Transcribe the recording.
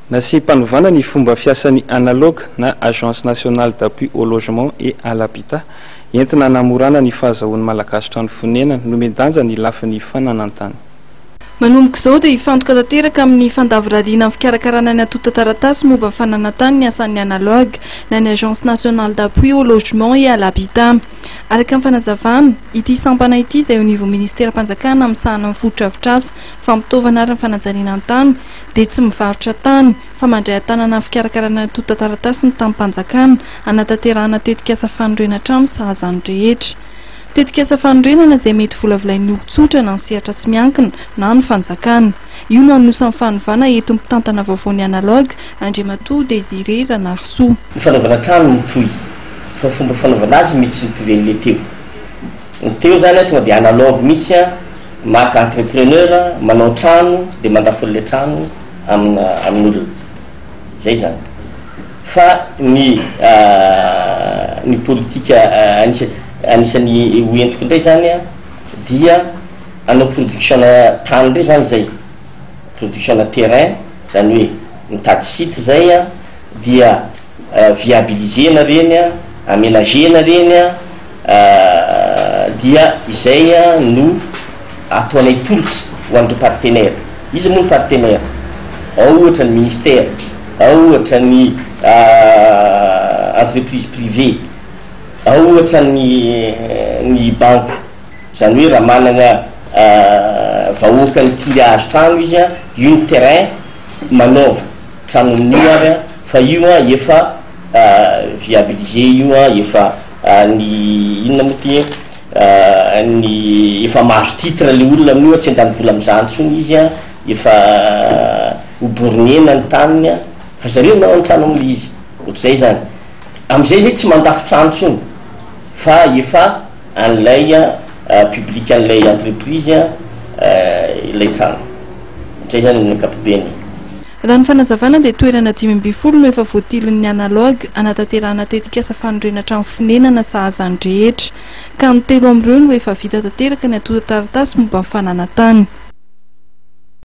Nasy-panovana ny fomba fiasan'ny analogue na Agence nationale d'appui au logement et à l'habitat entina namorana ny fahazahoan'ny malagasy trano fonenana no medanja ny lafin'ny fananantany. Manomboka izao dia hifantoka tanteraka amin'ny fandavorariana amin'ny fikarakarana ny atota taratasy momba fananantany ny asan'ny analogue na ny Agence nationale d'appui au logement et à l'habitat. Araka ny fanazavana, ity sampana ity izay ao niveau ministera-panjakana amsahana mifototra avitrasa fampitaovana ary ny fanajariana an-tany dia tsy mivarotra tany fa mandray an-tanana amin'ny fikarakarana ny atota taratasy ny tamin'ny-panjakana anatanterahana tetika asa fanondroana trano sahazany rehetra. Tetika asa fanondrenana izay mety volavolain'ny olon-tsotra na ny sehatra tsy miankina na ny fanjakana. Io no anosan'ny fanovana eto mitantana vaovao ny analogue Andriamatoa Désiré Ranarsoa. Ny fanaovana trano mitohy fa fomba fanaovana azy mihitsy mitovy an'ilay teo. Ny teo zany tonga dia analogue mihitsy maka entrepreneur manao trano dia mandafo ilay trano amin'olona. Zay zany. Fa ny politika anisan'ny hoentiko indray zany dia anao production na tany indray zany zay. Production na terrain zany hoe mitady site zay dia viabilisena reny aménagena reny dia izay no ataonay tolotra ho an'ireo partenaire. Izy moa ny partenaire ao ohatra ny ministère, ao ohatra ny entreprise privée, ao ohatra ny banque. Zany hoe raha manana vahoaka ny tirage trano izy io ny terrain manaova trano amin'io ary fa io efa viabilisé io efa ny inona moa ty ny efa mahazo titre le olona amin'io tsy andany vola amin'izany intsony izy efa hoboroniena ny taniny fa zareo manao ny trano amin'ilay izy ohatr'izay zany. Amin'izay zay tsy mandafo trano intsony fa efa an'ilay public an'ilay entreprise ilay trano. Ohatr'izay zany amin'ny ankapobeny. Raha ny fanazavana dia toerana 520 no efa voatilin'ny analogue anatanterahana tetika asa fanondrena trano fonenana sahazany rehetra ka ny 3 amin'ireo no efa vita tanteraka ny atota taratasy momba ny fananantany.